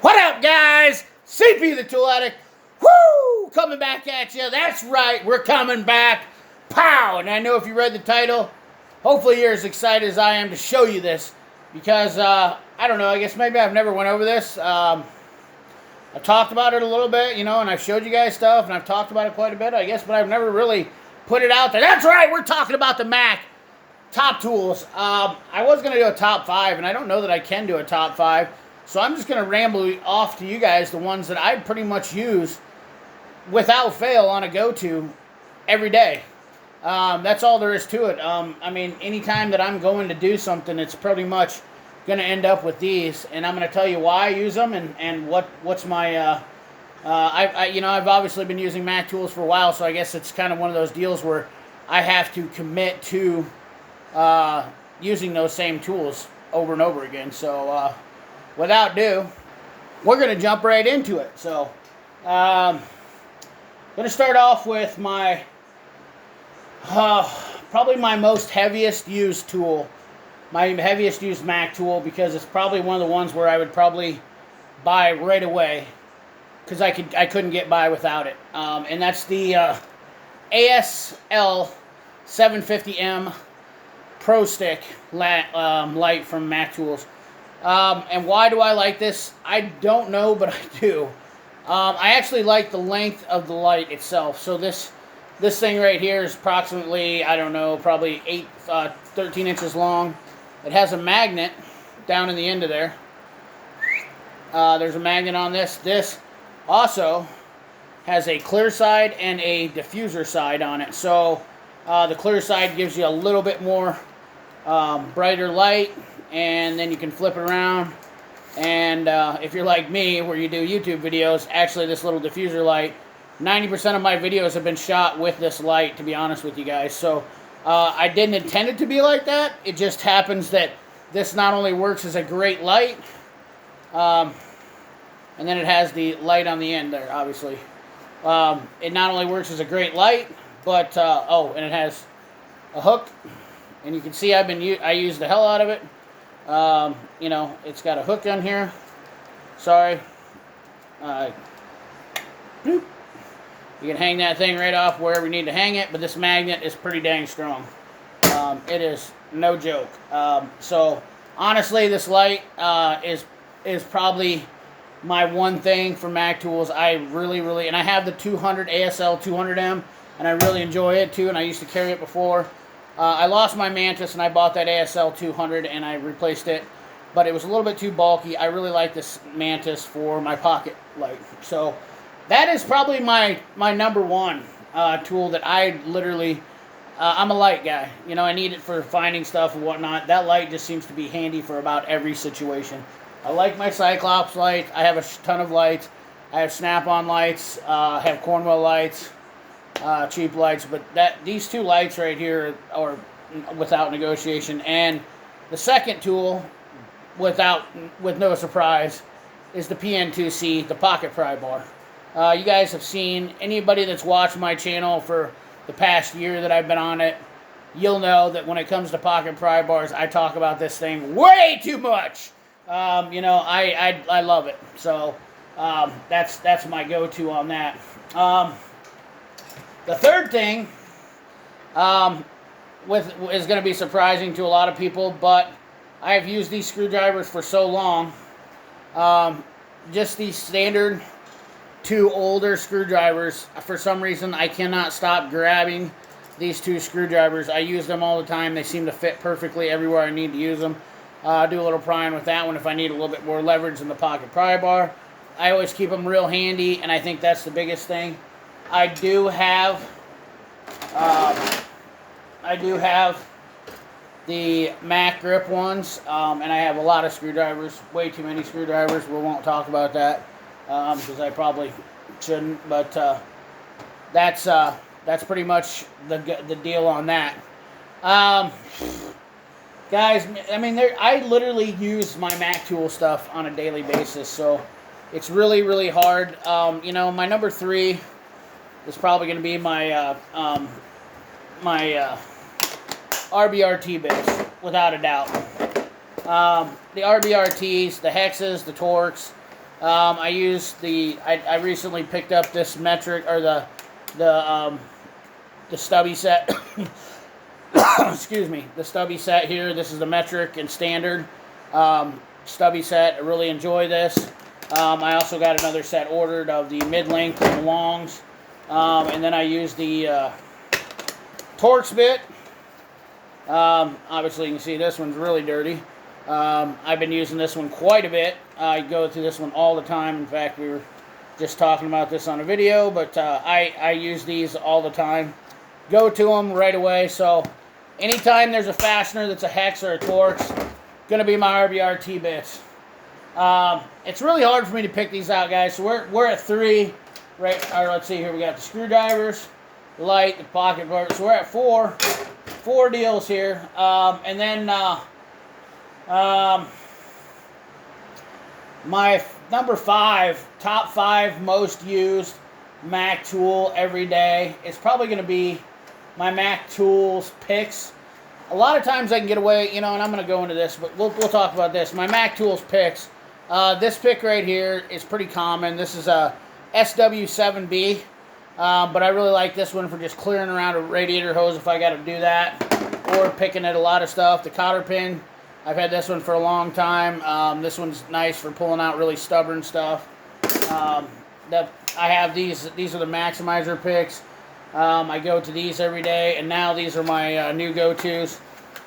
What up, guys? CP the Tool Addict. Woo! Coming back at you. That's right, we're coming back. Pow! And I know if you read the title, hopefully you're as excited as I am to show you this. Because, I don't know, I guess maybe I've never went over this. I've talked about it a little bit, you know, and I've showed you guys stuff, and I've talked about it quite a bit, I guess, but I've never really put it out there. That's right, we're talking about the Mac top tools. I was going to do a top 5, and I don't know that I can do a top 5, so I'm just going to ramble off to you guys the ones that I pretty much use without fail on a go-to every day. That's all there is to it. I mean, anytime that I'm going to do something, it's pretty much going to end up with these, and I'm going to tell you why I use them and what's my I've obviously been using Mac tools for a while, so I guess it's kind of one of those deals where I have to commit to using those same tools over and over again. So without ado, we're going to jump right into it. So I'm going to start off with my probably my most heaviest used tool, my heaviest used Mac tool, because it's probably one of the ones where I would probably buy right away because I couldn't get by without it, and that's the ASL 750M Pro Stick light from Mac Tools. And why do I like this? I don't know, but I do. I actually like the length of the light itself. So this thing right here is approximately, I don't know, probably 13 inches long. It has a magnet down in the end of there. There's a magnet on this. This also has a clear side and a diffuser side on it. So the clear side gives you a little bit more brighter light, and then you can flip it around. And if you're like me, where you do YouTube videos, actually this little diffuser light, 90% of my videos have been shot with this light, to be honest with you guys. So I didn't intend it to be like that. It just happens that this not only works as a great light, and then it has the light on the end there, obviously. It not only works as a great light, but, and it has a hook. And you can see I use the hell out of it. You know, it's got a hook on here. Sorry. Bloop. You can hang that thing right off wherever you need to hang it, but this magnet is pretty dang strong. It is no joke. So, honestly, this light is probably my one thing for Mac Tools. I really, and I have the 200 ASL 200M, and I really enjoy it too, and I used to carry it before. I lost my Mantis, and I bought that ASL 200, and I replaced it, but it was a little bit too bulky. I really like this Mantis for my pocket light. So that is probably my number one tool that I literally, I'm a light guy. You know, I need it for finding stuff and whatnot. That light just seems to be handy for about every situation. I like my Cyclops light. I have a ton of lights. I have Snap-on lights. I have Cornwell lights, cheap lights. But these two lights right here are without negotiation. And the second tool, with no surprise, is the PN2C, the pocket pry bar. You guys have seen, anybody that's watched my channel for the past year that I've been on it, you'll know that when it comes to pocket pry bars, I talk about this thing way too much. You know, I love it. So that's my go-to on that. The third thing is going to be surprising to a lot of people, but I have used these screwdrivers for so long. Just these standard 2 older screwdrivers. For some reason, I cannot stop grabbing these 2 screwdrivers. I use them all the time. They seem to fit perfectly everywhere I need to use them. Do a little prying with that one if I need a little bit more leverage in the pocket pry bar. I always keep them real handy, and I think that's the biggest thing. I do have the Mac grip ones, and I have a lot of screwdrivers, way too many screwdrivers. We won't talk about that because I probably shouldn't, but that's pretty much the deal on that. Guys, I mean, I literally use my Mac tool stuff on a daily basis, so it's really, really hard. You know, my number 3 is probably going to be my RBRT bits, without a doubt. The RBRTs, the hexes, the torques, I use I recently picked up this metric, or the stubby set. Excuse me, the stubby set here. This is the metric and standard stubby set. I really enjoy this. I also got another set ordered of the mid-length and longs. And then I use the Torx bit. Obviously you can see this one's really dirty. I've been using this one quite a bit. I go through this one all the time. In fact, we were just talking about this on a video, but I use these all the time. Go to them right away. So anytime there's a fastener that's a hex or a Torx, going to be my RBRT bits. It's really hard for me to pick these out, guys. So we're at 3, right? All right, let's see here. We got the screwdrivers, the light, the pocket part. So we're at 4 deals here. And then my number 5, top 5 most used Mac tool every day is probably going to be my Mac Tools picks. A lot of times I can get away, and I'm going to go into this, but we'll talk about this. My Mac Tools picks. This pick right here is pretty common. This is a SW7B, but I really like this one for just clearing around a radiator hose if I got to do that, or picking at a lot of stuff. The cotter pin, I've had this one for a long time. This one's nice for pulling out really stubborn stuff. I have these. These are the Maximizer picks. I go to these every day, and now these are my new go-tos.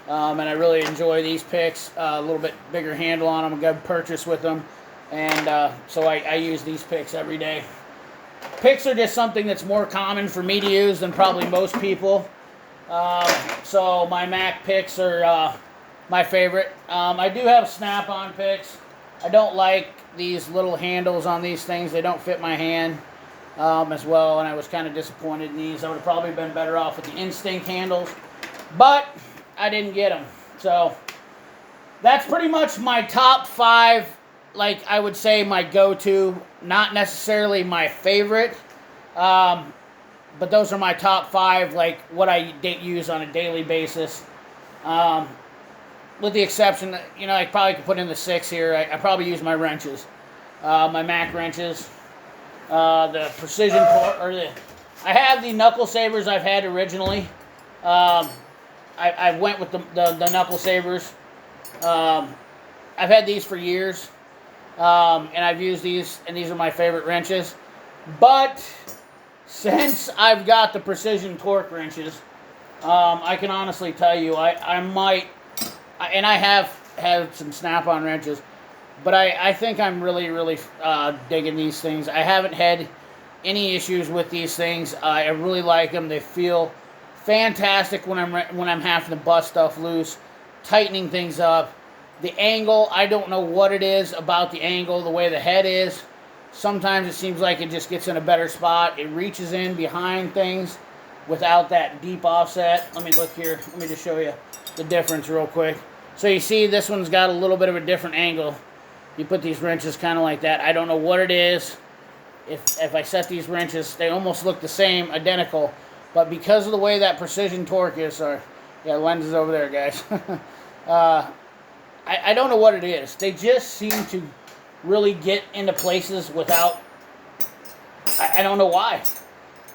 And I really enjoy these picks. A little bit bigger handle on them, a good purchase with them. And so I use these picks every day. Picks are just something that's more common for me to use than probably most people. So my Mac picks are my favorite. I do have snap-on picks. I don't like these little handles on these things. They don't fit my hand as well, and I was kind of disappointed in these. I would have probably been better off with the Instinct handles, but I didn't get them. So that's pretty much my top 5, like I would say my go-to, not necessarily my favorite, but those are my top 5, like what I use on a daily basis. With the exception that, I probably could put in the 6 here. I probably use my wrenches, my Mac wrenches, the precision, I have the knuckle savers I've had originally. I went with the knuckle savers. I've had these for years, and I've used these, and these are my favorite wrenches. But since I've got the precision torque wrenches, I can honestly tell you I might, and I have had some snap-on wrenches, but I think I'm really digging these things. I haven't had any issues with these things. I really like them. They feel fantastic when I'm having to bust stuff loose, tightening things up. The angle, I don't know what it is about the angle, the way the head is. Sometimes it seems like it just gets in a better spot. It reaches in behind things without that deep offset. Let me look here. Let me just show you the difference real quick. So you see this one's got a little bit of a different angle. You put these wrenches kind of like that. I don't know what it is. If I set these wrenches, they almost look the same, identical. But because of the way that precision torque is, yeah, lens is over there, guys. I don't know what it is. They just seem to really get into places without, I don't know why.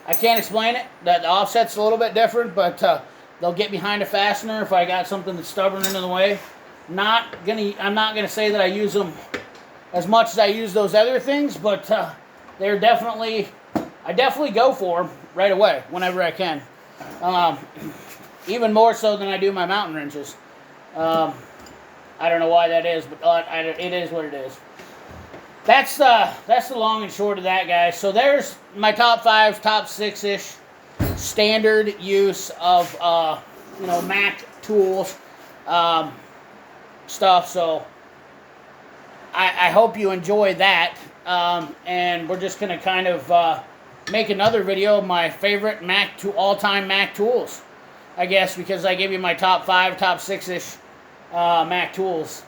I can't explain it. The offset's a little bit different, but they'll get behind a fastener if I got something that's stubborn into the way. I'm not gonna say that I use them as much as I use those other things, but they're definitely, I definitely go for them right away whenever I can. Even more so than I do my mountain wrenches. I don't know why that is, but it is what it is. That's the long and short of that, guys. So there's my top 5, top 6-ish standard use of Mac tools stuff. So I hope you enjoy that, and we're just gonna kind of make another video of my favorite all-time Mac tools, I guess, because I gave you my top 5, top 6-ish Mac tools.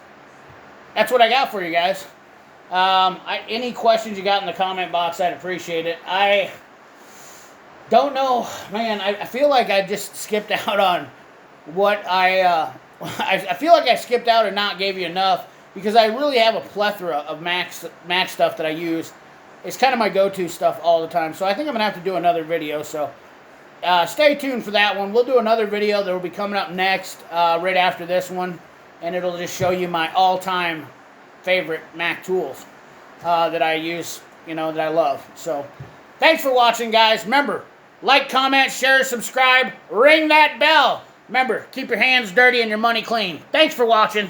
That's what I got for you guys. Any questions you got in the comment box, I'd appreciate it. I don't know, man. I feel like I just skipped out on what I feel like I skipped out and not gave you enough because I really have a plethora of Mac stuff that I use. It's kind of my go-to stuff all the time. So I think I'm going to have to do another video. So stay tuned for that one. We'll do another video that will be coming up next, right after this one. And it'll just show you my all-time favorite Mac tools that I use, that I love. So thanks for watching, guys. Remember, like, comment, share, subscribe, ring that bell. Remember, keep your hands dirty and your money clean. Thanks for watching.